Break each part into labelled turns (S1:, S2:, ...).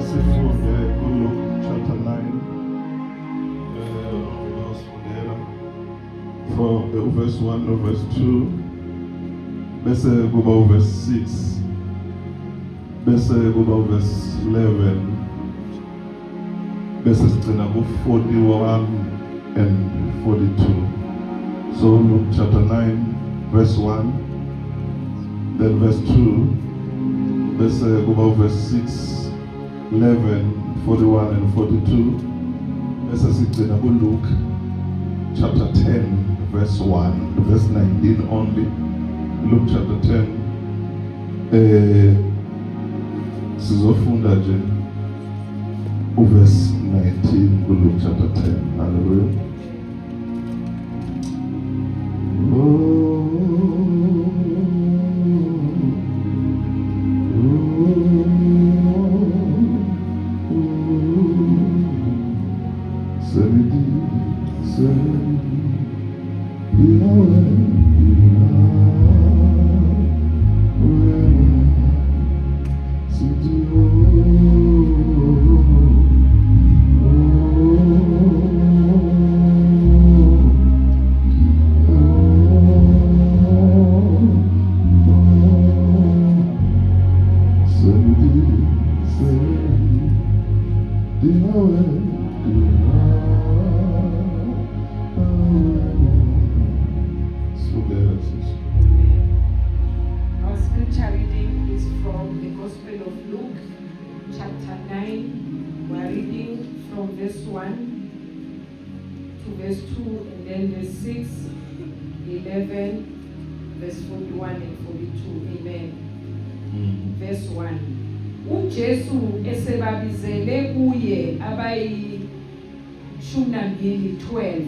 S1: Sifunde kuLuke chapter 9 for verse 1 no verse 2 bese kuba verse 6 bese kuba verse 11 bese sigcina ku 41 and 42. So Luke chapter 9 verse 1, then verse 2 bese kuba verse 6, 11, 41 and 42 bese sigcina ku Luke chapter 10 verse 1, verse 19 only. Luke chapter 10 sizofunda nje verse 19 ku Luke chapter 10. Hallelujah.
S2: Our scripture reading is from the Gospel of Luke, chapter 9. We are reading from verse 1 to verse 2, and then verse 6, 11, verse 41 and 42. Amen. Verse 1. UJesu esebabizele kuye abayi-12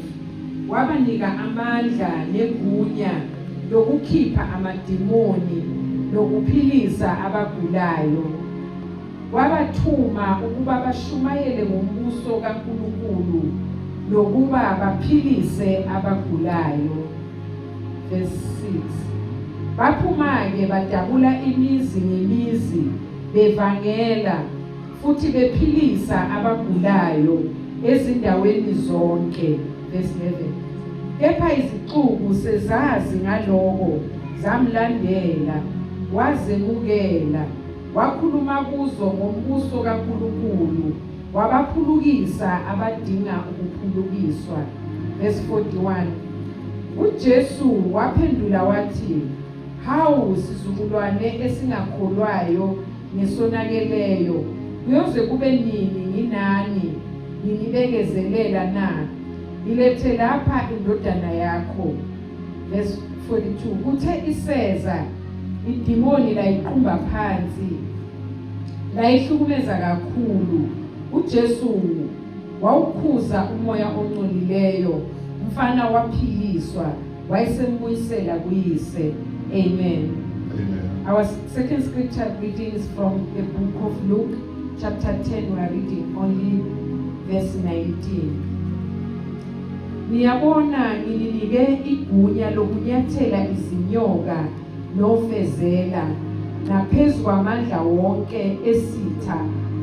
S2: wabanika amandla negunya lokukhipha amadimoni lokuphilisa abagulayo. Wabathuma ukuba bashumayele ngombuso kaNkulunkulu lokuba baphilise abagulayo. Verse 6. Baphuma-ke badabula imizi ngemizi bevangela futhi bephilisa abagulayo ezindaweni zonke. Verse 11. Kepha izixuku sezazi ngaloko zamlandela, wazemukela, wakhuluma kuzo ngombuso kaNkulunkulu, wabaphulukisa abadinga ukuphulukiswa. Verse 41. UJesu waphendula wathi, hawu sizukulwane esingakholwayo ngesonakeleyo, kuyoze kube nini nginani nginibekezelela na? Ilethe lapha indodana yakho. Verse 42. Kuthe iseza idimoni layiqumba phansi layihlukumeza kakhulu, uJesu wawukhuza umoya ongcolileyo, umfana waphiliswa, wayesembuyisela kuyise. Amen.
S1: Amen.
S2: Our second scripture reading is from the book of Luke chapter 10. We are reading only verse 19. Niyabona ngininike igunya lokunyathela izinyoka nofezela naphezu kwamandla wonke esitha,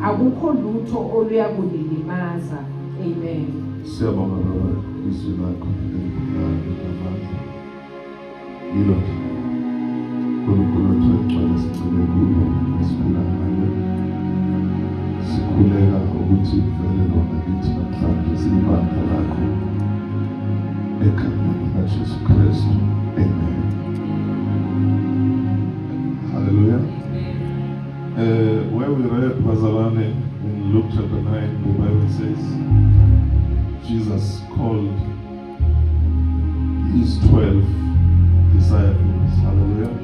S2: akukho lutho oluyakunilimaza. Amen.
S1: Siyabonga Baba izwi lakho elimandla yilo Nkulunkulu wethu egcwele sigcine kulo esiphila ngayo. Sikhuleka ukuthi vele lona kithi namhlanje siyibandla lakho ekhaya likaJesu Kristu. Amen. Hallelujah. Where we read Bazalwane in Luke chapter 9, the Bible says Jesus called his 12 disciples. Hallelujah.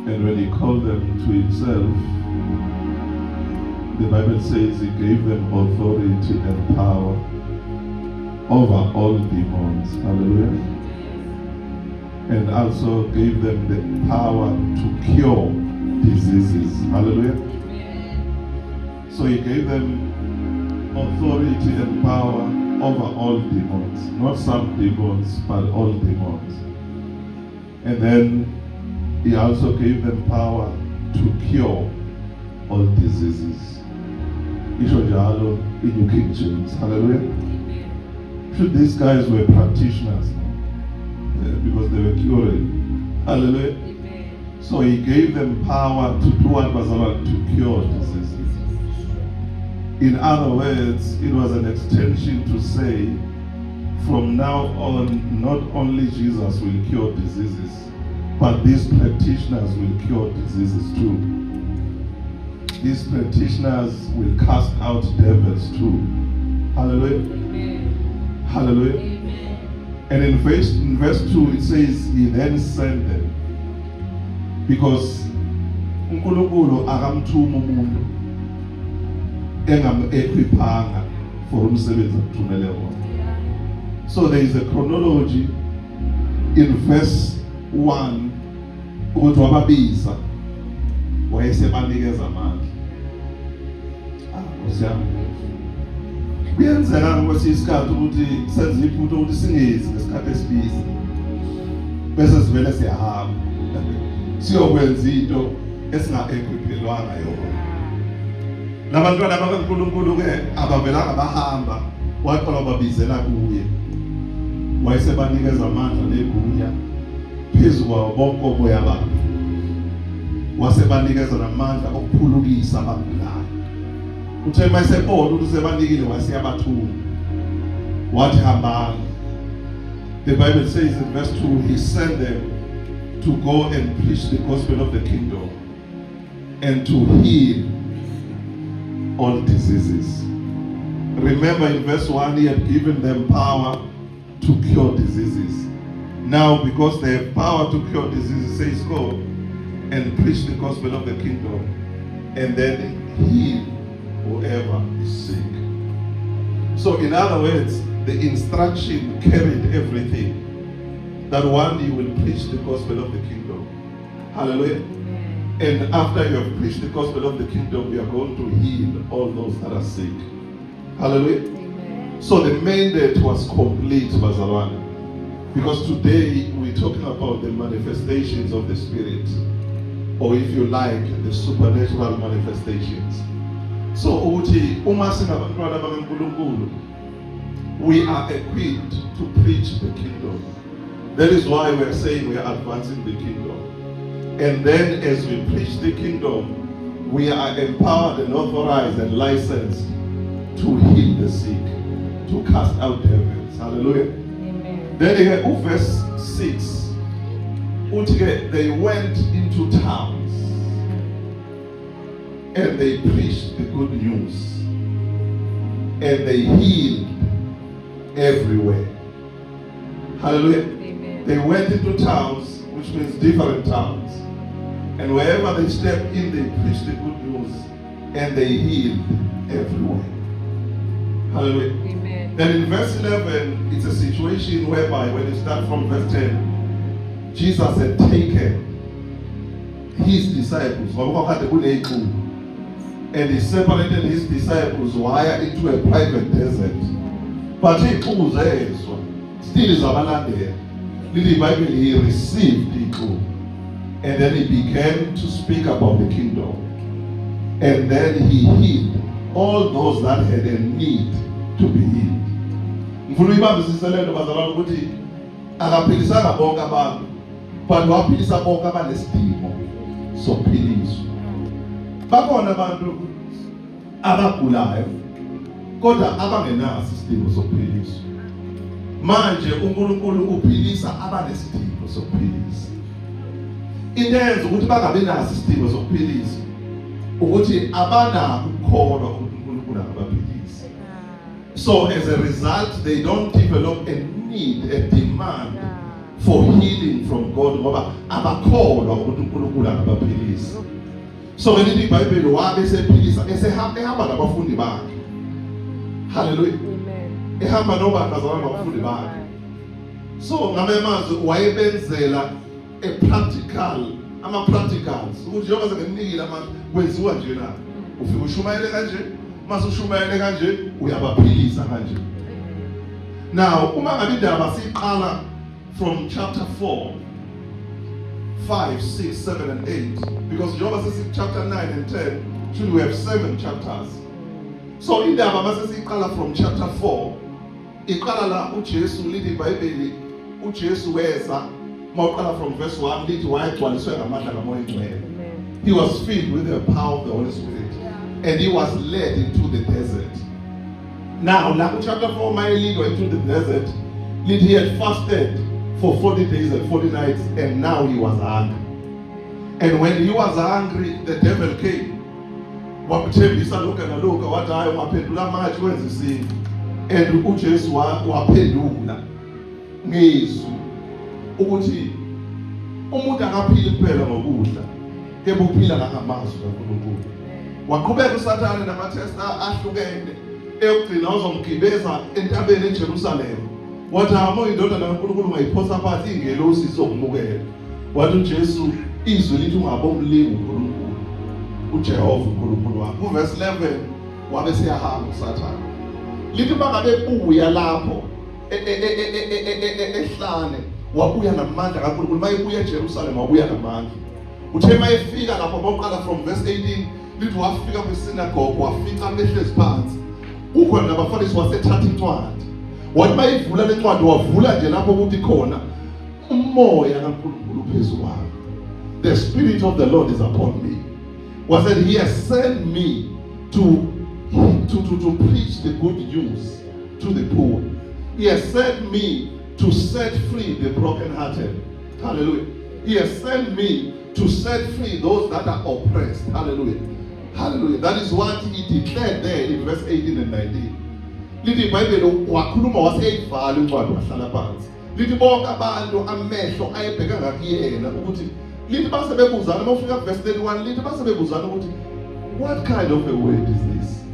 S1: And when he called them to himself, the Bible says he gave them authority and power over all demons. Hallelujah. And also gave them the power to cure diseases. Hallelujah. So he gave them authority and power over all demons. Not some demons, but all demons. And then he also gave them power to cure all diseases. Isho njalo in New King James. Hallelujah. Should these guys were practitioners because they were curing. Hallelujah.
S2: Amen.
S1: So he gave them power to do what was about to cure diseases. In other words, it was an extension to say, from now on, not only Jesus will cure diseases, but these practitioners will cure diseases too. These practitioners will cast out devils too. Hallelujah.
S2: Amen.
S1: Hallelujah.
S2: Amen.
S1: And in verse 2 it says, he then sent them. Because uNkulunkulu akamthuma umuntu engam-equiphanga for umsebenzi akuthumele wona. So there is a chronology in verse 1 ukuthi wababiza wayesebanikeza amandla. Nkosi yami, kuyenzeka kwesinye isikhathi ukuthi senze iphutha ukuthi singezi ngesikhathi esibiza bese sivele siyahamba siyokwenza into esinga-equiphelwanga yona. Nabantwana bakaNkulunkulu-ke abavelanga bahamba, waqala babizela kuye, wayesebanikeza amandla negunya phezu kwawo bonke oboya babo, wasebanikeza namandla okuphulukisa abagulayo. Uthe mayesebona ukuthi sebanikile wasiyabathuma wathi hambani. The Bible says in verse 2, he sent them to go and preach the gospel of the kingdom and to heal all diseases. Remember in verse 1 he had given them power to cure diseases. Now because they have power to cure diseases, says go and preach the gospel of the kingdom and then heal whoever is sick. So in other words, the instruction carried everything. That one, you will preach the gospel of the kingdom. Hallelujah. And after you have preached the gospel of the kingdom, you are going to heal all those that are sick. Hallelujah.
S2: Amen.
S1: So the mandate was complete, Bazalwane. Because today we're talking about the manifestations of the Spirit, or if you like, the supernatural manifestations. So uthi uma singabantwana bakaNkulunkulu, we are equipped to preach the kingdom. That is why we are saying we are advancing the kingdom. And then as we preach the kingdom, we are empowered and authorized and licensed to heal the sick, to cast out devils. Hallelujah.
S2: Amen.
S1: Then again, verse 6, they went into towns and they preached the good news and they healed everywhere. Hallelujah.
S2: Amen.
S1: They went into towns, which means different towns. And wherever they stepped in, they preached the good news and they healed everywhere. Hallelujah.
S2: Amen.
S1: Then in verse 11, it's a situation whereby when you start from verse 10, Jesus had taken his disciples, and he separated his disciples via into a private desert. But he still is Abalande. The Bible, he received the and then he began to speak about the kingdom. And then he healed all those that had a need to be healed. Mfuna ibambisise lento bazalwane ukuthi akaphilisanga bonke abantu, but waphilisa bonke abanesidingo sokuphiliswa. Bakhona abantu abagulayo kodwa abangenaso isidingo sokuphiliswa. Manje uNkulunkulu uphilisa abanesidingo sokuphiliswa. Into eyenza ukuthi bangabe naso isidingo sokuphiliswa ukuthi abanako ukukholwa ukuthi uNkulunkulu angabaphilisa. So as a result, they don't develop a need, a demand for healing from God ngoba abakholwa ukuthi uNkulunkulu angabaphilisa. So when the Bible wabe esephilisa ehamba nabafundi bakhe. Hallelujah.
S2: Amen.
S1: Ehamba nobakazalwana nabafundi bakhe. So ngamanye amazwi wayebenzela ama-practicals ukuthi njengoba senginikile amandla kwenziwa nje na. Ufika ushumayele kanje, mase ushumayele kanje uyabaphilisa kanje. Now uma ngabe indaba siqala from chapter 4, 5, 6, 7 and 8, because njengoba sesi chapter 9 and 10, Actually, we have 7 chapters. So indaba mase siqala from chapter 4. Iqala la uJesu lithi iBhayibheli uJesu weza mawuqala from verse 1 lithi wayegcwaliswe ngamandla kaMoya Ngcwele. He was filled with the power of the Holy Spirit and he was led into the desert. Now, like chapter 4 might lead into the desert. He had fasted for 40 days and 40 nights and now he was hungry. And when he was hungry, the devil came. Wamthembisa lokho nalokho wathi hayi ungaphendula manje wenza isinto. And uJesu waphendula ngezwi ukuthi umuntu akaphili kuphela ngokudla, kepha uphila ngamazwi kaNkulunkulu. Waqhubeka uSathane namathesta ahlukene eyokugcina uzomgibeza entabeni eJerusalem. Wathi hama indodana kaNkulunkulu ungayiphosa phansi ingelosi izokumukela. Wathi uJesu izwi lithi ungabomlingi uNkulunkulu uJehova uNkulunkulu wakho. Verse 11 wabe siyahamba uSathane. Lithi bangabe buya lapho ehlane wabuya namandla kaNkulunkulu. Mayebuya eJerusalem wabuya namandla. Uthe mayefika lapho bawuqala from verse 18 lithi wafika kwisynagogue wafica behlezi phansi. Ukhona nabaFarisi wasethatha incwadi. Wathi mayivula lencwadi wavula nje lapho ukuthi khona umoya kaNkulunkulu phezu kwami. The Spirit of the Lord is upon me. Was that he has sent me to preach the good news to the poor. He has sent me to set free the brokenhearted. Hallelujah. He has sent me to set free those that are oppressed. Hallelujah. Hallelujah. That is what he declared there in verse 18 and 19. Lithi iBhayibheli wakhuluma waseyivala incwadi wahlala phansi. Lithi bonke abantu amehlo ayebheka ngakuyena ukuthi lithi basebebuzana mawufika verse 31 lithi basebebuzana ukuthi what kind of a word is this?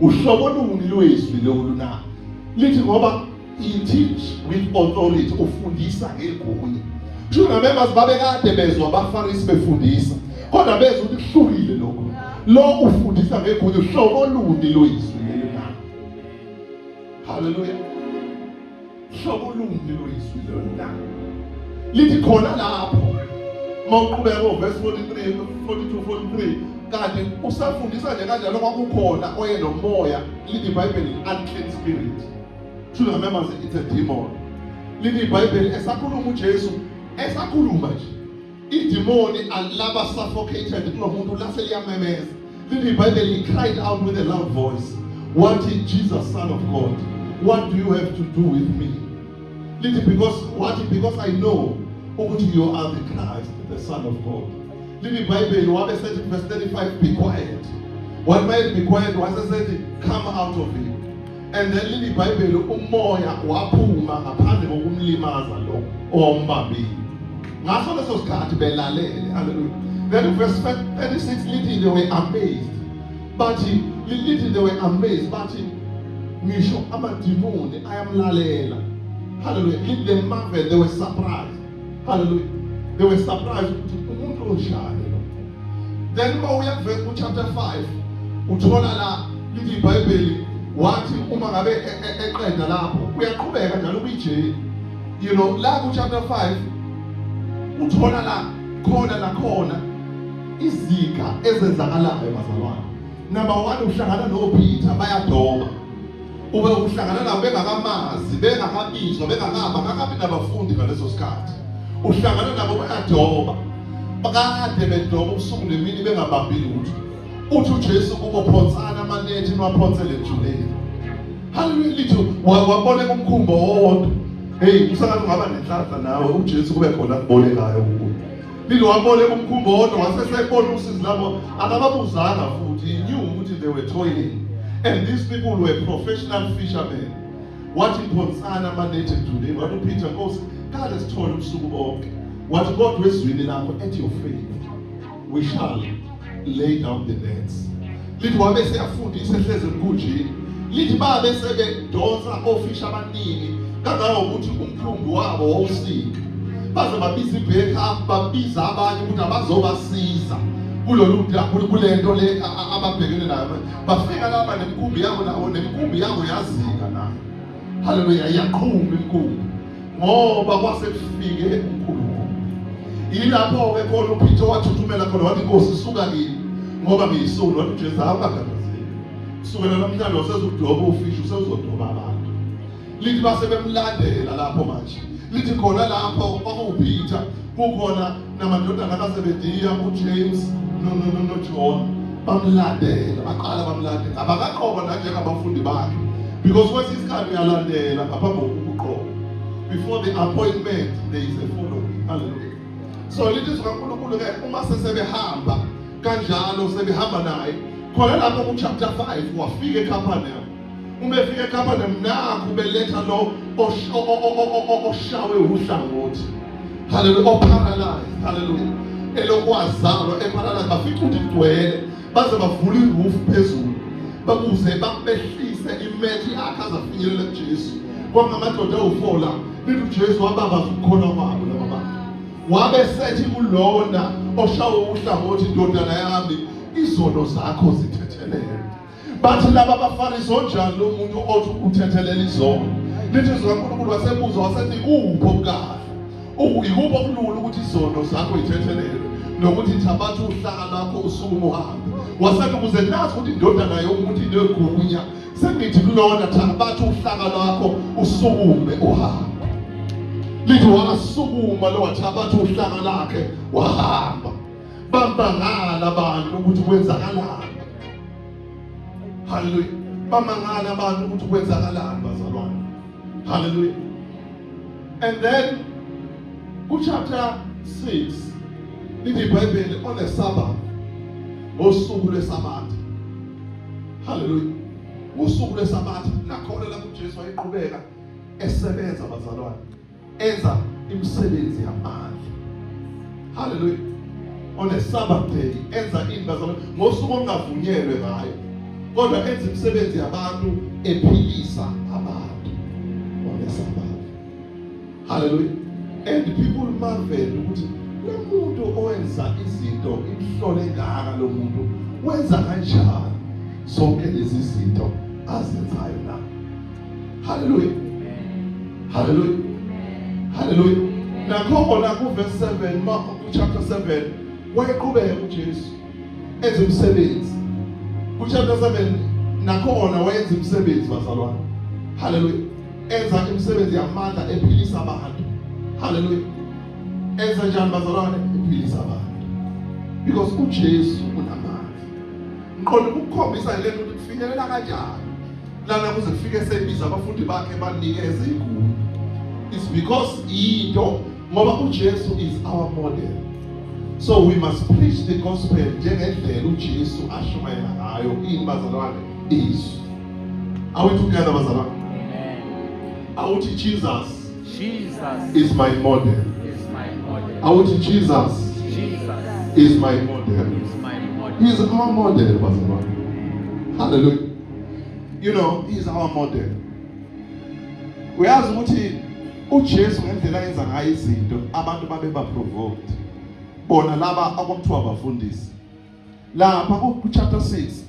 S1: Uhlobo luni lwezwi lolu na? Lithi ngoba he teach with authority, ufundisa ngegunya. Shunga members babekade bezwa abaFarisi befundisa. Kodwa bezwe ukuthi kuhlukile lokho. Lo ufundisa ngegunya uhlobo luni lwezwi lolu na? Hallelujah. Hlobo luni lwezwi lolu na? Lithi khona lapho mawuqhubeka verse 43 42 43 kanti usafundisa nje kanjalo kwakukhona oyenomoya lithi iBhayibheli unclean spirit. Shouldn't remember it's a demon. Lithi iBhayibheli esakhuluma uJesu esakhuluma nje idemoni alaba suffocated kunomuntu laseliyamemeza. Lithi iBhayibheli he cried out with a loud voice, what is Jesus, Son of God? What do you have to do with me? Lithi because I know you are the Christ, the Son of God. Lithi iBhayibheli wabe sethi verse 35 be quiet. What might be quiet was said come out of him. And then lithi iBhayibheli umoya waphuma ngaphandle kokumlimaza lo ombambile. Ngaso leso sikhathi belalele. Hallelujah. Then verse 36 lithi they were amazed. But lithi they were amazed but ngisho amadimoni ayamlalela. Hallelujah. Lithi they marveled, they were surprised. Hallelujah. They were surprised. Then we have chapter 5. Uthola la lithi iBhayibheli wathi uma ngabe eqeda lapho uyaqhubeka njalo kuyije. You know, la chapter 5 uthola la khona izika ezenzakalayo emazalwane. Number 1 uhlangana noPeter bayadoba. Ube uhlangana nabo bengakamazi, bengakabizwa, bengakabi nabafundi ngaleso sikhathi. Uhlangana nabo bayadoba. Bakade bedoba ubusuku nemini bengabambi lutho. Uthi uJesu kubophonsana amanethi niwaphonsele ejuleni. Hallelujah. Lithi wabone kumkhumbo wodwa. Hey, usakazi ngaba nenhlanhla nawe uJesu kube khona kubolekayo kuwe. Lithi wabone kumkhumbo wodwa wasesebona usizi labo akababuzanga futhi. He knew ukuthi they were toiling. And these people were professional fishermen. Wathi phonsana amanethi ejuleni. Wathi uPeter Nkosi kade sithole ubusuku bonke. Wathi kodwa ezwini lakho at your faith we shall lay down the nets. Lithi wabe seyafundisa ehlezi enkundleni. Lithi babe sebedonsa ofisha abaningi kangangokuthi umkhumbi wabo wawusika. Baze babiza ibackup, babiza abanye ukuthi abazobasiza kulento le ababhekene nayo. Bafika lapha nemkhumbi yabo nawo nemkhumbi yabo yazika nayo. Hallelujah. Yaqhuma imkhumbi ngoba kwasekufike uNkulunkulu. Ilapho ke khona uPeter wathuthumela khona wathi Nkosi suka kimi. ngoba ngiyisulu wathi uJesu awukakhathazeki kusukela namhlanje usezodoba ufisha usezodoba abantu lithi base bemlandela lapho manje lithi khona lapho kwakuPeter kukhona namadodana kaZebediya uJames no John bamlandela baqala bamlandela abakakhona njengabafundi bakhe because kwesisikhathi uyalandela ngaphambi kokuqoqa before the appointment there is a following. Hallelujah. So lithi uNkulunkulu ke uma sesebehamba kanjalo sebehamba naye khona lapho ku chapter 5 wafika eCapernaum. Uma efika eCapernaum nakho beletha lo oshawe uhlangothi. Hallelujah. Paralyzed. Hallelujah. Elokwazalwa eparalyzed bafika ukuthi igcwele baze bavula iroof phezulu bakuze babehlise imethi yakhe azafinyelela kuJesu. Kwangamadoda awu4 la lithi uJesu wababaza ukukhona kwabo laba bantu. Wabe sethi kulona oshawe uhlangothi indodana yami izono zakho zithethelele. Bathi laba abaFarisi onjani lo muntu othi uthethelela izono. Lithi uNkulunkulu wasebuza wasethi kupho kahle. Ikupho kulula ukuthi izono zakho ithethelele nokuthi thabatha uhlaka lakho usukuma uhambe. Wasethi ukuze nazi ukuthi indodana yomuntu inegunya sengithi kulona thabatha uhlaka lakho usukume uhambe. Lithi wasukuma lo wathabatha uhlaka lakhe wahamba. Bambangala abantu ukuthi kwenzakalani. Hallelujah. Bambangala abantu ukuthi kwenzakalani bazalwane. Hallelujah. And then chapter 6 lithi iBhayibheli on a Sabbath ngosuku lweSabatha. Hallelujah. Ngosuku lweSabatha nakhona lapho uJesu wayeqhubeka esebenza bazalwane. Enza imisebenzi yamandla. Hallelujah. On a Sabbath day enza bazalwane ngosuku ongavunyelwe ngayo. Kodwa enza imisebenzi yabantu ephilisa abantu on a Sabbath. Hallelujah. And people marvel ukuthi lo muntu owenza izinto imhlole ngaka lo muntu wenza kanjani zonke lezi zinto azenzayo na. Hallelujah. Hallelujah. Hallelujah. Nakhona ku verse 7 Mark chapter 7 wayeqhubeka uJesu enza umsebenzi. Ku chapter 7 nakhona wayenza umsebenzi bazalwane. Hallelujah. Enza imisebenzi yamandla ephilisa abantu. Hallelujah. Enza njani bazalwane ephilisa abantu. Because uJesu unamandla. Nqondo ukukhombisa le nto kufinyelela kanjani. Lana kuze kufike sebiza abafundi bakhe banikeze ikhulu. It's because into ngoba uJesu is our model. So we must preach the gospel njengendlela uJesu ashumayela ngayo bazalwane is. Are we together bazalwane? Amen. Awuthi Jesus is my model. Awuthi Jesus is my model. He is our model bazalwane. Hallelujah. You know, he is our model. Uyazi ukuthi uJesu ngendlela yenza ngayo izinto abantu babeba provoked. Bona laba abakuthiwa abafundisi. Lapha ku chapter 6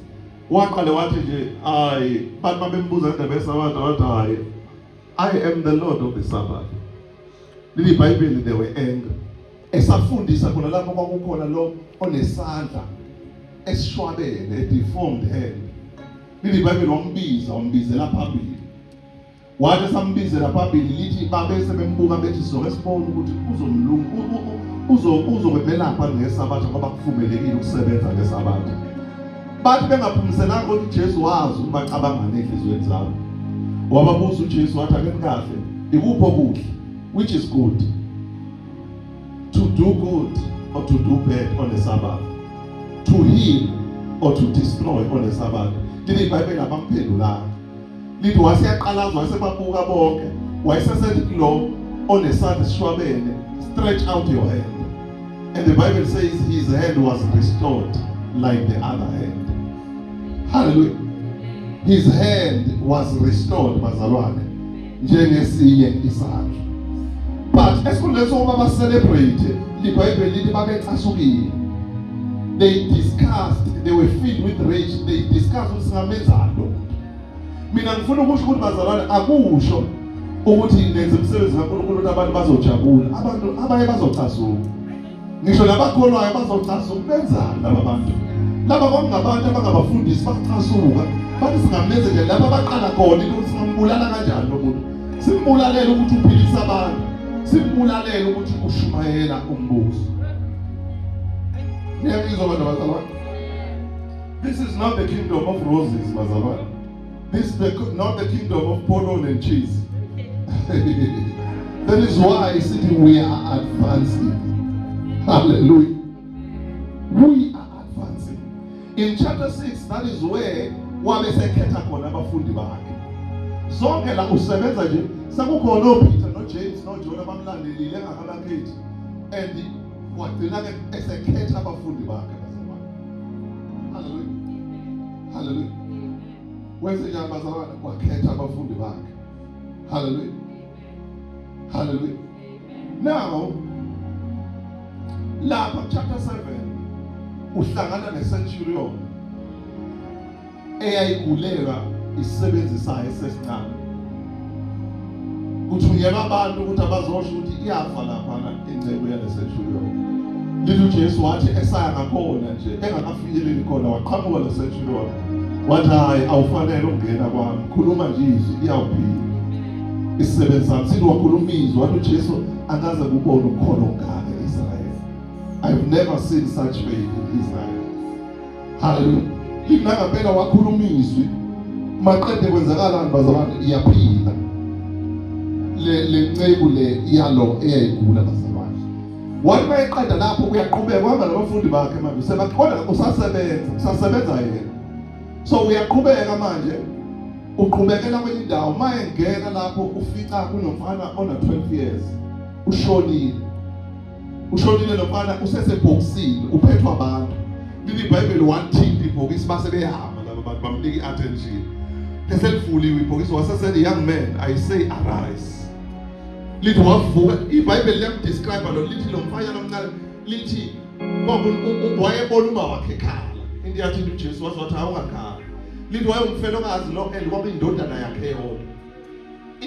S1: waqale wathi nje hayi bathi babembuza indaba yeSabatha wathi hayi I am the Lord of the Sabbath. Leli iBhayibheli they were angry. Esafundisa khona lapho kwakukhona lo onesandla esishwabene a deformed hand. Leli iBhayibheli wambizela phambili. Wathi sambizela phambili lithi babese bembuka bethi soke sibone ukuthi uzokwebelapha ngeSabatha ngoba kuvumelekile ukusebenza ngeSabatha. Bathi bengaphumiselanga ukuthi Jesu wazi ukubacabanga nenhliziyweni zabo. Wababuza uJesu wathi ake kahle ikuphi okuhle, which is good, to do good or to do bad on the Sabbath, to heal or to destroy on the Sabbath. Leli iBhayibheli abamphendulanga. Lithi waseyaqalaza wasebabuka bonke wayesesethi kulo onesandla esishwabene stretch out your hand, and the Bible says his hand was restored like the other hand. Hallelujah. His hand was restored bazalwane njengesinye isandla. But esikhundleni sokuba ba celebrate iBhayibheli lithi babecasukile. They discussed, they were filled with rage. They discussed ukuthi singamenzani. Mina ngifuna ukusho ukuthi bazalwane akusho ukuthi nenze umsebenzi kaNkulunkulu ukuthi abantu bazojabula. Abantu abaye bazocasuka. Ngisho labakholwayo bazocasuka benzani laba bantu. Laba kwakungabantu abangabafundisi bacasuka bathi singameze nje lapha abaqala khona ukuthi singambulala kanjani lo muntu. Simbulalele ukuthi uphilisa abantu. Simbulalele ukuthi ushumayela umbuso. Niyabizwa abantu abazalwane? This is not the kingdom of roses, bazalwane. This is not the kingdom of pollen and cheese. That is why we are advancing. Hallelujah. We are advancing. In chapter 6, that is where wabesekhetha khona abafundi bakhe. Zonke la usebenza nje sakukhona oPeter noJames noJohn abamlandelile engakabakhethi. And wagcina ke esekhetha abafundi bakhe bazalwane. Hallelujah. Hallelujah. Wenze njani bazalwane? Wakhetha abafundi bakhe. Hallelujah. Hallelujah. Now, lapha chapter 7 uhlangana neCenturion eyayigulela isisebenzisayo esesincane. Kuthunyelwa abantu ukuthi abazosho ukuthi iyafa lapha ingcebo yaleCenturion. Lithi uJesu wathi esaya ngakhona nje engakafikeleli khona waqhamuka leCenturion. Wathi hayi awufanele ukungena kwami. Khuluma nje izwi iyawuphila. Isisebenzi sami sithi wakhuluma izwi wathi uJesu angaze kubone ukukhona ongaka eIsrael. I've never seen such faith in Israel. Hallelujah. Ingakaphela wakhuluma izwi maqede kwenzakalani bazalwane iyaphila. Le ncebo le iyalo eyayigula bazalwane. Wathi mayeqeda lapho uyaqhubeka kwanga nabafundi bakhe manje sebaqonda usasebenza yena. So uyaqhubeka manje uqhubekela kwenye indawo mayengena lapho ufica kunomfana ona 12 years ushonile nomfana usesebhokisini uphethwa abantu. Lithi iBhayibheli wathinta ibhokisi base behamba laba bantu bamnika attention. Leselivuliwe ibhokisi wasesele young man I say arise. Lithi wavuka iBhayibheli liyamdescribe lo lithi lo mfana nomncane lithi wayebona uma wakhe khala. Into yathi uJesu wathi awungakhala. Lithi wayengumfelokazi lo and kwaba indodana yakhe yodwa.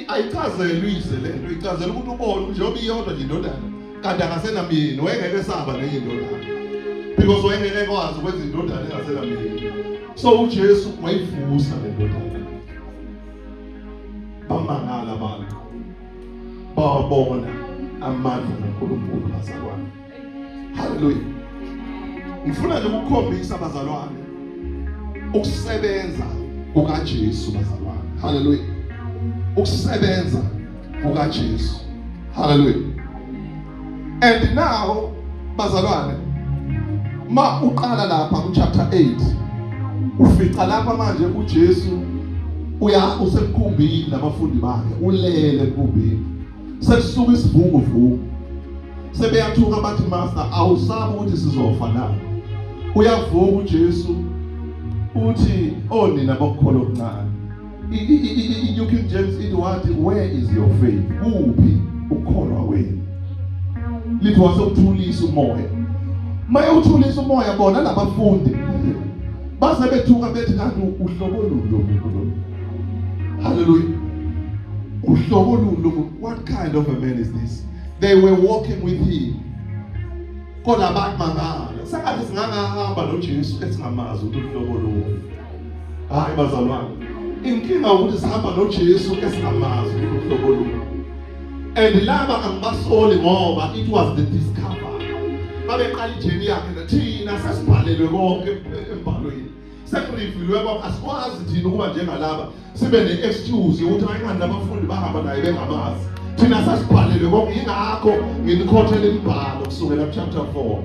S1: Ayichazelwe ize lento ichazela ukuthi ubone njengoba iyodwa nje indodana kanti akasenamyeni wayengeke saba nenye indodana. Because wayengeke kwazi ukwenza indodana engasenamyeni. So uJesu wayivusa le ndodana. Bamangala abantu. Babona amandla kaNkulunkulu bazalwane. Hallelujah. Ngifuna nje ukukhombisa bazalwane ukusebenza kukaJesu bazalwane. Hallelujah. Ukusebenza kukaJesu. Hallelujah. And now bazalwane ma uqala lapha ku chapter 8 ufica lapha manje uJesu usemkhumbini nabafundi bakhe ulele ekhumbini. Sekusuka isivuguvugu. Sebeyathuka bathi master awusabi ukuthi sizofa na. Uyavuka uJesu uthi onina bokukholwa okuncane. New King James ithi wathi where is your faith? Kuphi ukukholwa wenu? Lithi wase uthulisa umoya. Maye uthulisa umoya bona labafundi base bethuka bethi kanti uhlobo luni lo muntu lo. Hallelujah. Uhlobo luni lo muntu. What kind of a man is this? They were walking with him. Kodwa abantu mangala. Sakathi singangahamba noJesu esingamazi ukuthi uhlobo luni. Hayi bazalwane. Inkinga ukuthi sihamba noJesu esingamazi ukuthi uhlobo luni. And laba angibasoli ngoba it was the discover. Babeqala ijeni yakhe thina sesibhalelwe konke embhalweni. Sekurivulwe kwabo asikwazi thina ukuba njengalaba sibe ne-excuse ukuthi ayingani nabafundi bahamba naye bengamazi. Thina sesibhalelwe konke ingakho nginikhothele imibhalo kusukela chapter 4.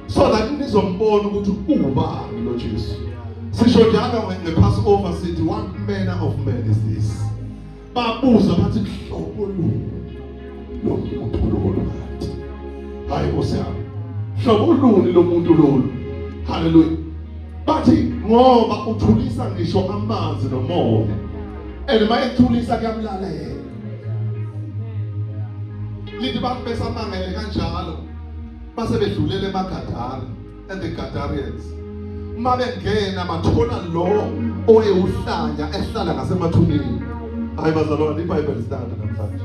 S1: So that nizombona ukuthi ubani lo Jesu. Sisho njalo ngePassover sithi what manner of man is this? Babuza bathi hlobo luni lo muntu lo. Hayi Nkosi yami. Hlobo luni lo muntu lo. Hallelujah. Bathi ngoba uthulisa ngisho amanzi nomoya. And mayethulisa kuyamlalela. Lithi bantu besamangele kanjalo base bedlulele eMagadara and the Gadarians. Uma bengena bathola lo oyewuhlanya ehlala ngasemathuneni. Hayi bazalwane iBhayibheli standard namhlanje.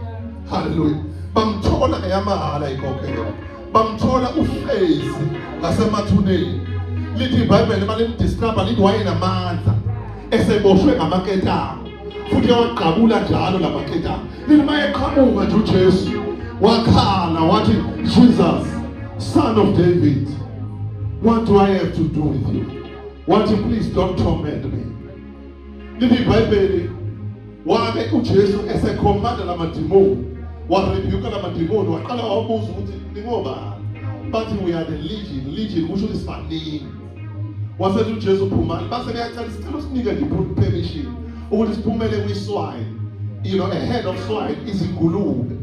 S1: Hallelujah. Bamthola eyamahala ikhokhela. Bamthola uhlezi ngasemathuneni. lithi iBhayibheli balimdescribe lithi wayenamandla eseboshwe ngamaketanga futhi waqabula njalo lamaketanga. Lithi mayeqhamuka nje uJesu wakhala wathi, Jesus, Son of David, what do I have to do with you? Wathi, please don't torment me. Lithi iBhayibheli wabe uJesu esekhomanda lamadimoni, warebuka lamadimoni, waqala wabuza ukuthi ningobani? Bathi we are the legion kusho isibaningi. Wasethi uJesu phumani, base beyacela isicelo sinike nje permission ukuthi siphumele kwiswine, a head of swine izingulube,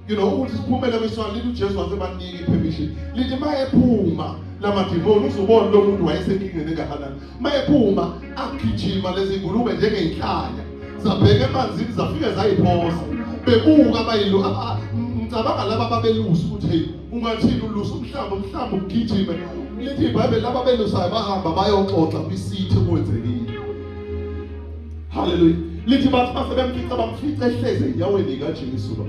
S1: ukuthi siphumele kwiswine. Lithi uJesu wasebanika permission, lithi mayephuma lamadimoni uzobona lo muntu wayesenkingeni engakanani. Mayephuma agijima lezi ngulube njengeyinhlanya, zabheka emanzini zafike zayiphosa, bebuka abayilu ngicabanga laba ababelusa ukuthi hey ungathini ulusa umhlamba ugijime. Lithi iBhayibheli laba belusayo bahamba bayoxoxa kwisithi okwenzekile. Hallelujah. Lithi bathi bamfica ehleze enyaweni kaJesu lo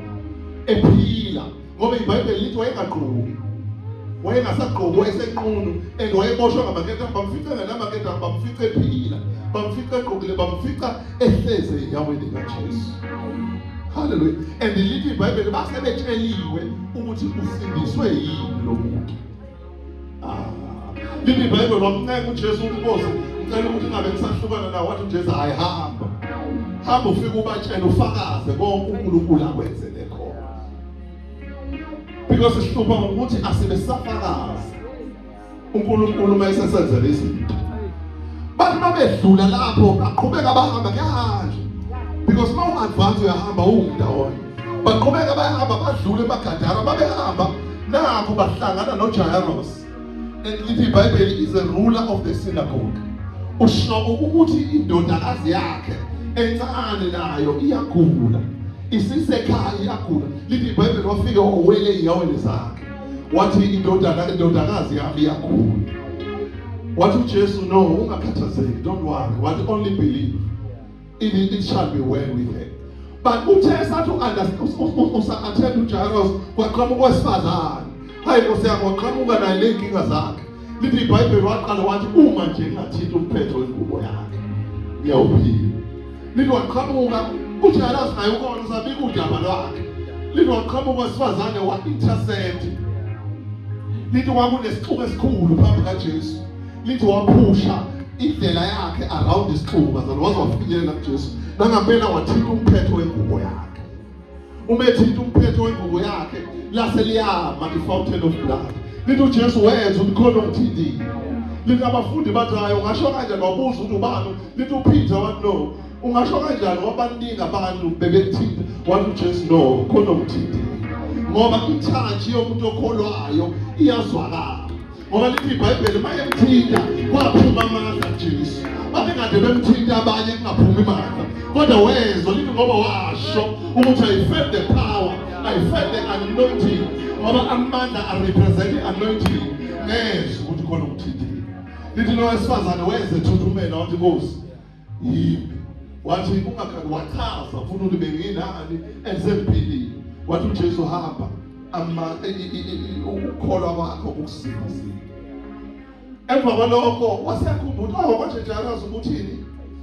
S1: ephila, ngoba iBhayibheli lithi wayengagqoki, wayengasagqoki, wayesenqunu and wayeboshwe ngamaketanga. Bamfica ngelamaketanga, bamfica ephila, bamfica egqokile, bamfica ehleze enyaweni kaJesu. Hallelujah. And lithi iBhayibheli basebetsheliwe ukuthi usindiswe yini lo muntu. Lithi iBhayibheli wamncenga uJesu uNkosi, ngicela ukuthi ngabe ngisahlukana nawe. Wathi uJesu, hayi hamba ufike ubatshele ufakaze konke uNkulunkulu akwenzele khona. Because sihlupha ngokuthi asibesafakaza uNkulunkulu mayesesenzele izinto. Bathi mabedlula lapho baqhubeka bahamba kanje. Because ma u-advance uyahamba ungindawonye, baqhubeka bayahamba badlule eMagadara, babehamba nakho bahlangana noJairos. Lithi iBhayibheli is a ruler of the synagogue. Usho ukuthi indodakazi yakhe encane nayo iyagula, isisekhaya iyagula. Lithi iBhayibheli wafike wawele enyaweni zakhe wathi indodakazi yami iyagula. Wathi uJesu, no, ungakhathazeki, don't worry, wathi only believe. It shall be well with her. But uThesa to understand attend uJairos kwaqhamuka wesifazane. Hayi Nkosi yami, waqhamuka naye lenkinga zakhe. Lithi iBhayibheli waqala wathi uma nje ngingathinta umphetho wengubo yakhe ngiyawuphila. Lithi waqhamuka uJairos naye ukona sabika udaba lwakhe. Lithi waqhamuka wesifazane wa-intercept. Lithi kwakunesixuku esikhulu phambi kaJesu. Lithi waphusha indlela yakhe around isixuku bazalwane, waze wafinyelela kuJesu nangampela wathinta umphetho wengubo yakhe. Umethinta umphetho wengubo yakhe lase liyama i-fountain of blood. Lithi uJesu wenza ukuthi khona okuthindile. Lithi abafundi bathi hayi ungasho kanjani, wabuza ukuthi ubani. Lithi uPeter wathi no, ungasho kanjani ngoba baningi abantu bebekuthinta. Wathi uJesu no, khona okuthindile, ngoba ithanji yomuntu okholwayo iyazwakala. Ngoba lithi iBhayibheli mayemthinta kwaphuma amandla kuJesu. Bathi kade bemthinta abanye kungaphumi amandla, kodwa wezwa. Lithi ngoba washo ukuthi I felt the power, I felt the anointing. Ngoba amandla arepresent anointing, nezwa ukuthi khona ukuthintile. Lithi lo wesifazane weze thuthumela wathi Nkosi yimi. Wathi ungakhathi wachaza futhi ukuthi benginani engisemphilile. Wathi uJesu hamba ukukholwa kwakho ukusindisile. Emva kwalokho waseyakhumbula kwanje Jairos ukuthini,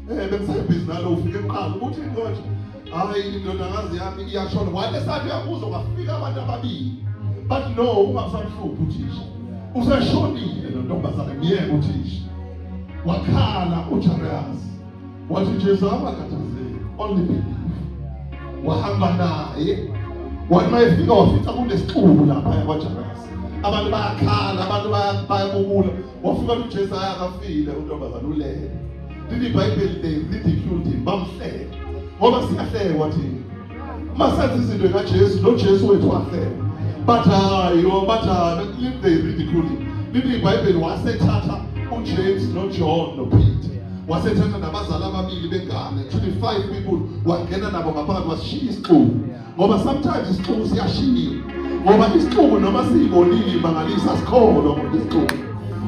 S1: bengisebhizi nalo ufike eqala ukuthi konje hayi indodakazi yami iyashona. Wathi sathi uyabuza kwafika abantu ababili, but no, ungasamhluphi uthisha, useshonile lo ntombazane, myeke uthisha. Wakhala uJairos, wathi Jesu akakhathazeki, only believe. Wahamba naye. Wathi mayefika wafica kunesixuku lapha kwaJairos, abantu bayakhala, abantu bayabubula. Wafika uJesu akafile untombazane ulele. Lithi iBhayibheli they ridiculed him, bamhleka. Ngoba siyahlekwa thina masenza izinto kaJesu, lo Jesu wethu wahleka. But they ridiculed him. Lithi iBhayibheli wasethatha uJames noJohn noPeter, wasethatha nabazali ababili bengane, 25 people, wangena nabo ngaphakathi washiya isixuku. Ngoba sometimes isixuku siyashiya, ngoba isixuku noma siyibonile imangalisa sikholwa ngoba isixuku.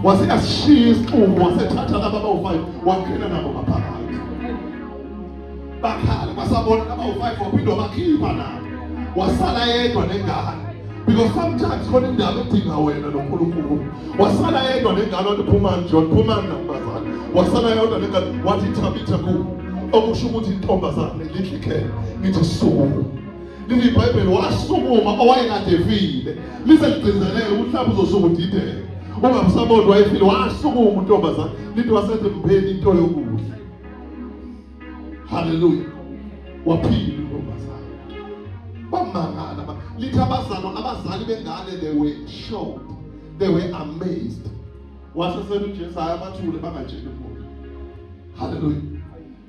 S1: Wasiyashiya isixuku, wasethatha laba abawu-5 wangena nabo ngaphakathi. Bakhala basabona laba abawu-5 waphinde wabakhipha nabo, wasala yedwa nengane. Because sometimes khona indaba edinga wena noNkulunkulu. Wasala yedwa nengane wathi phuma John, phuma ntombazane. Wasala yedwa nengane wathi Thabitha ku. Okusho ukuthi intombazane lihle ngithi sukuma. Lithi iBhayibheli wasukuma owayekade efile. Lise ligcizelele ukuthi mhlawumbe uzosuka udideke. Ungamsabona wayefile wasukuma untombazane. Lithi wasethe mpheni into yokudla. Hallelujah. Waphila untombazane. Bamangala lithi abazali bengane, they were shocked, they were amazed. Wasesele uJesu ayabathule bangatsheli umuntu. Hallelujah.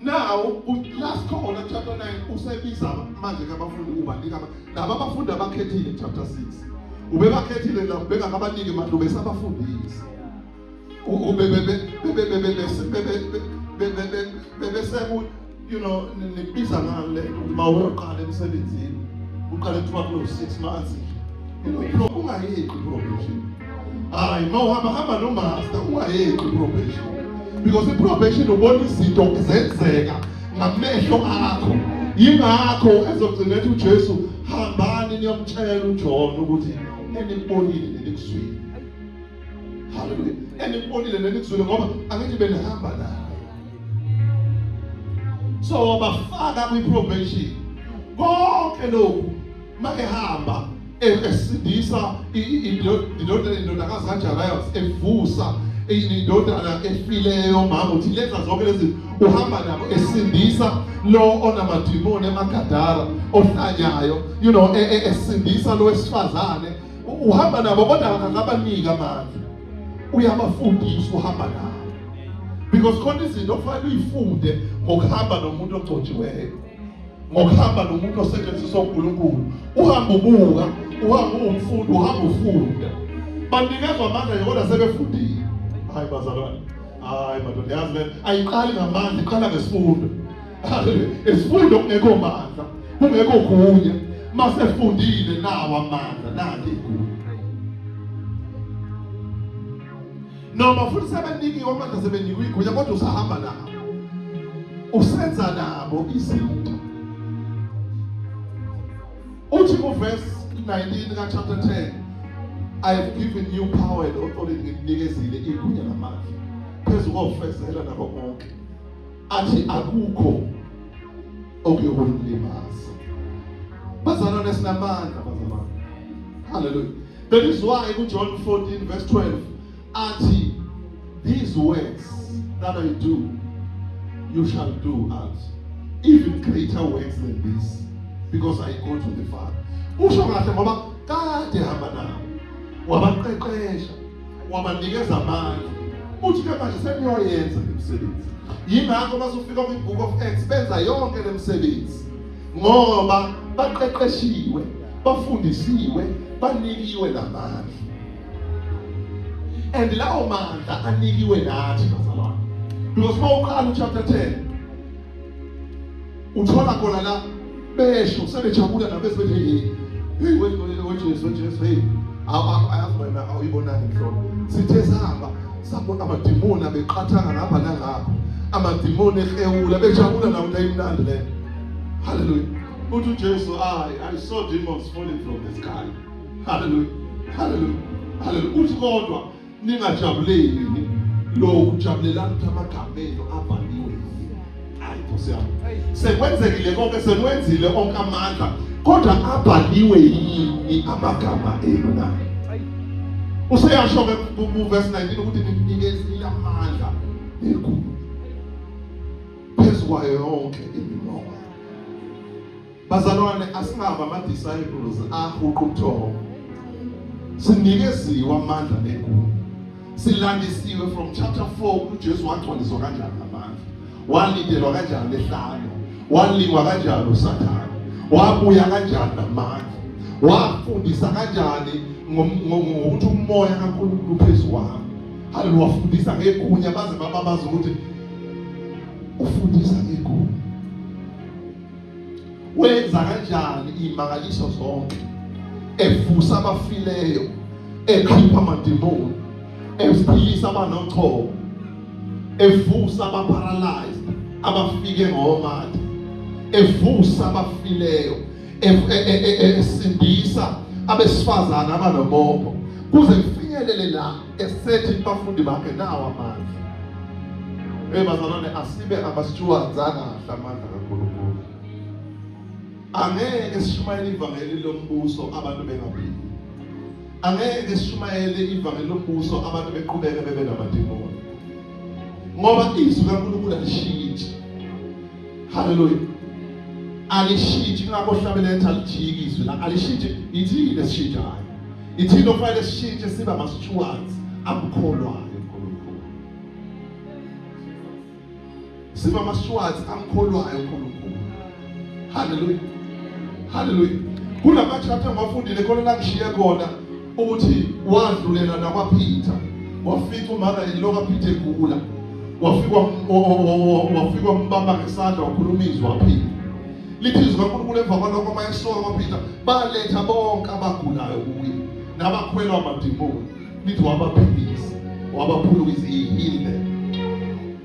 S1: Now last call chapter 9 usebiza manje kabafundi ubanika laba abafundi abakhethile chapter 6. Ubebakhethile la ubeka ngabaniki manje ubesabafundisa. Bebese you know nibiza ngale mawuqala emsebenzini. Uqale kuthiwa kulo 6 months. Ungayeki probation. Hayi mawuhamba nomaster ungayeki probation. Because i-probation ubona izinto zenzeka ngamehlo akho. Yingakho ezogcina ethi uJesu hambani niyomtshela uJohn ukuthi enibonile nenikuzwile. Hallelujah. Enibonile nenikuzwile ngoba angithi benihamba naye. So abafaka kwi-probation. Konke lokhu makehamba esindisa indodakazi kaJairus evusa indodana efileyo mama uthi lenza zonke lezi uhamba nabo esindisa lo onamadimoni emagadara ohlanyayo esindisa lo wesifazane uhamba nabo kodwa akabanika amandla uyabafundisa uhamba nabo because khona izinto okufanele uyifunde ngokuhamba nomuntu ogcotshiweyo ngokuhamba nomuntu osetshenziswa uNkulunkulu uhamba ubuka uhamba umfundi uhamba ufunda banikezwa amandla kodwa sebefundile. Hayi bazalwane, hayi madoda yazi le ayiqali ngamandla iqala ngesifundo. Isifundo kungekho mandla kungekho kunye masefundile nawo amandla nanti igunya. Noma futhi sebenikiwe amandla sebenikiwe igunya kodwa usahamba nabo usenza nabo izinto. Uthi verse 19 ka chapter 10, I have given you power and authority nginikezile igunya namandla phezu kofezela nabo bonke athi akukho okuyokulimaza. Bazalwane sinamandla bazalwane. Hallelujah. That is why in John 14 verse 12 athi these works that I do you shall do as even greater works than this because I go to the Father. Usho kahle ngoba kade hamba nabo wabaqeqesha wabanikeza amandla uthi ke manje seniyoyenza imisebenzi. Yingakho masufika kwi-book of Acts benza yonke le misebenzi ngoba baqeqeshiwe bafundisiwe banikiwe namandla and lawo mandla anikiwe nathi bazalwane. Because mawuqala chapter 10 uthola khona la besho sebejabula nabesibethi hey weJesu hey ayazi wena awuyibonani mhlolo sithe sihamba sabona amadimoni abeqathanga ngapha nangapha amadimoni ehewula bejabula nawo imnandi le. Hallelujah. Uthi uJesu I saw demons falling from the sky. Hallelujah. Hallelujah. Hallelujah. Uthi kodwa ningajabuleli lokhu jabulelani ukuthi amagama enu abhaliwe. Hayi Nkosi yami. Sekwenzekile konke senwenzile onke amandla kodwa abhaliwe yini amagama enu na? Useyasho ke ku verse 19 ukuthi ninikezile amandla ekhulu phezu kwayo yonke imimoya. Bazalwane asingaba ama-disciples ahuqa ubuthongo. Sinikeziwe amandla negunya. Silandisiwe from chapter 4 uJesu wagcwaliswa kanjani amandla. Walindelwa kanjani ehlanya. Walingwa kanjani uSathane. Wabuya kanjani namandla. Wafundisa kanjani ngokuthi umoya kaNkulunkulu phezu kwami. Haleluya. Wafundisa ngegunya baze bababaza ukuthi ufundisa ngegunya. Wenza kanjani imangaliso zonke. Evusa abafileyo, ekhipha amadimoni, ephilisa abanochoko, evusa abaparalyzed, abafike ngomata, evusa abafileyo, esindisa
S3: abesifazana abanomopho kuze kufinyelele la esethi abafundi bakhe nawo amandla. Bazalwane, asibe ama-stewards akahle amandla kaNkulunkulu. Angeke sishumayele ivangeli lombuso abantu bengaphili. Angeke sishumayele ivangeli lombuso abantu beqhubeke bebe namadimoni. Ngoba izwi kaNkulunkulu alishintshi. Hallelujah. Alishintshi ngakho hlabeletha alijiki izwi la alishintshi ithini esishintshayo. Ithini okufanele sishintshe sibe ama-stewards amkholwayo uNkulunkulu. Sibe ama-stewards amkholwayo uNkulunkulu. Hallelujah. Hallelujah. Kulama chapter ngafundile khona la ngishiye khona ukuthi wadlulela nakwaPeter. Wafika umaka eloka Peter egula. Wafika umbamba ngesandla wakhuluma izwi waphila. Lithi izwi kaNkulunkulu emva kwalokho mayesoka kwaPeter baletha bonke abagulayo kuye nabakhwelwa amadimoni. Lithi wabaphilisa, wabaphulukisa, he healed them.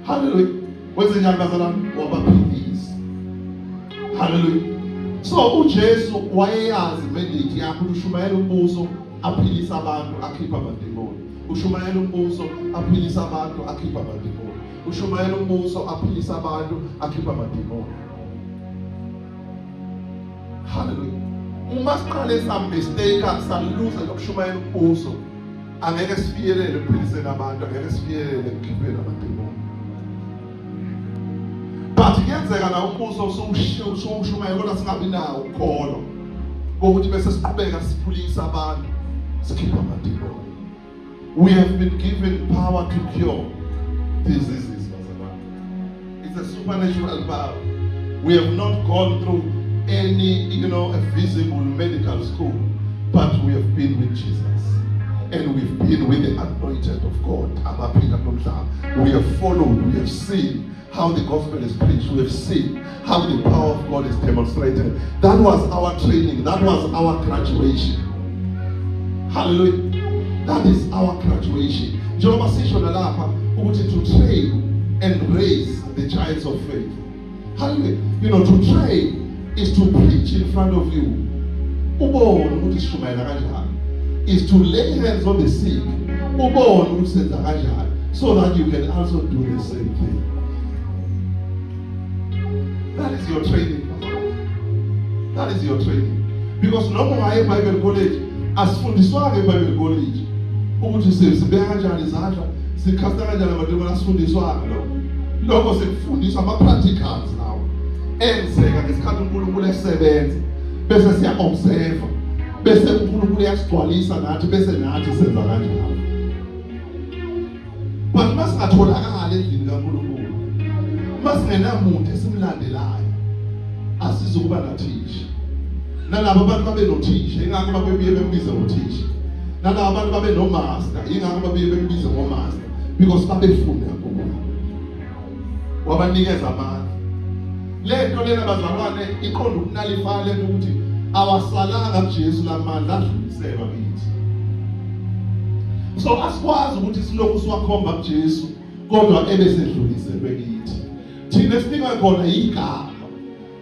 S3: Hallelujah. Wenze njani bazalwane? Wabaphilisa. Hallelujah. So uJesu wayeyazi mandate yakhe ukushumayela umbuso aphilisa abantu akhipha amadimoni. Ushumayela umbuso aphilisa abantu akhipha amadimoni. Ushumayela umbuso aphilisa abantu akhipha amadimoni. Hallelujah. Uma siqale mistake saluza lokushumayela umbuso angeke sifinyelele ekuphiliseni abantu, angeke sifinyelele ekukhipheni amadimoni. But kuyenzeka na umbuso ushumayela kodwa singabi nawo ukholo ukuthi bese siqhubeka siphulisa abantu sikhipha amadimoni. We have been given power to cure diseases. It's a supernatural power. We have not gone through any, a visible medical school, but we have been with Jesus. And we've been with the anointed of God. We have followed, we have seen how the gospel is preached. We have seen how the power of God is demonstrated. That was our training. That was our graduation. Hallelujah. That is our graduation. Jehovah sisho nalapha ukuthi to train and raise the giants of faith. Hallelujah. To train is to preach in front of you. Ubone ukuthi sishumayela kanjani. Is to lay hands on the sick. Ubone ukuthi senza kanjani, so that you can also do the same thing. That is your training. That is your training. Because noma ungaye eBible College, asifundiswanga eBible College ukuthi sibeka kanjani izandla, sikhasta kanjani amadimoni, asifundiswanga lokho sekufundiswa ama-practicals nawo enzeka ngesikhathi uNkulunkulu esebenza, bese siya-observe, bese uNkulunkulu uyasigcwalisa nathi, bese nathi senza kanjalo. But masingatholakala endlini kaNkulunkulu, masingenamuntu esimlandelayo, asizukuba nathisha. Nalabo abantu babe nothisha, ingakho babebuye bembize ngothisha. Nalabo abantu babe no-master, ingakho babuye bembize ngo-master, because babefunda kubo, wabanikeza amandla. Le nto lena bazalwane iqonda ukunalifana lento ukuthi awasalanga kuJesu lamandla adluliselwa kithi. So asikwazi ukuthi silokhu siwakhomba kuJesu kodwa ebesedluliselwe kithi. Thina sinikwa khona igama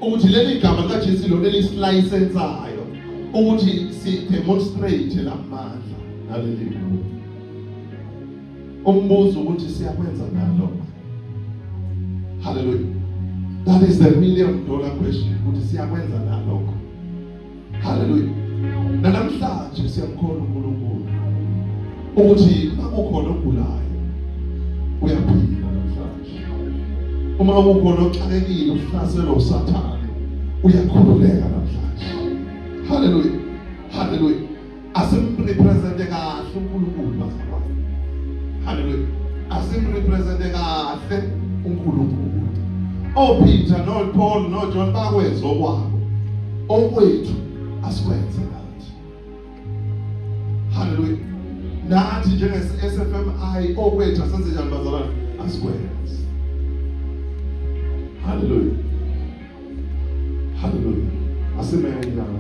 S3: ukuthi leli gama likaJesu lo lelisilayisensayo ukuthi si-demonstrate lamandla naleli. Umbuzo ukuthi siyakwenza nalo. Hallelujah. That is the $1 million question. Ukuthi siyakwenza nalokho. Hallelujah. Namhlanje siyamkholwa uNkulunkulu ukuthi akukhona ogulayo uyaphila namhlanje. Uma kukhona oxakekile uhlaselwe uSathane uyakhululeka namhlanje. Hallelujah. Hallelujah. Asimrepresente kahle uNkulunkulu bazalwane. Hallelujah. Asimrepresente kahle uNkulunkulu. Peter, no Paul, no John bakwenza okwabo. Okwethu asikwenze nathi. Hallelujah. Nathi njenge-SFMI okwethu asenze njani bazalwane? Asikwenze. Hallelujah. Hallelujah. Asimele njalo.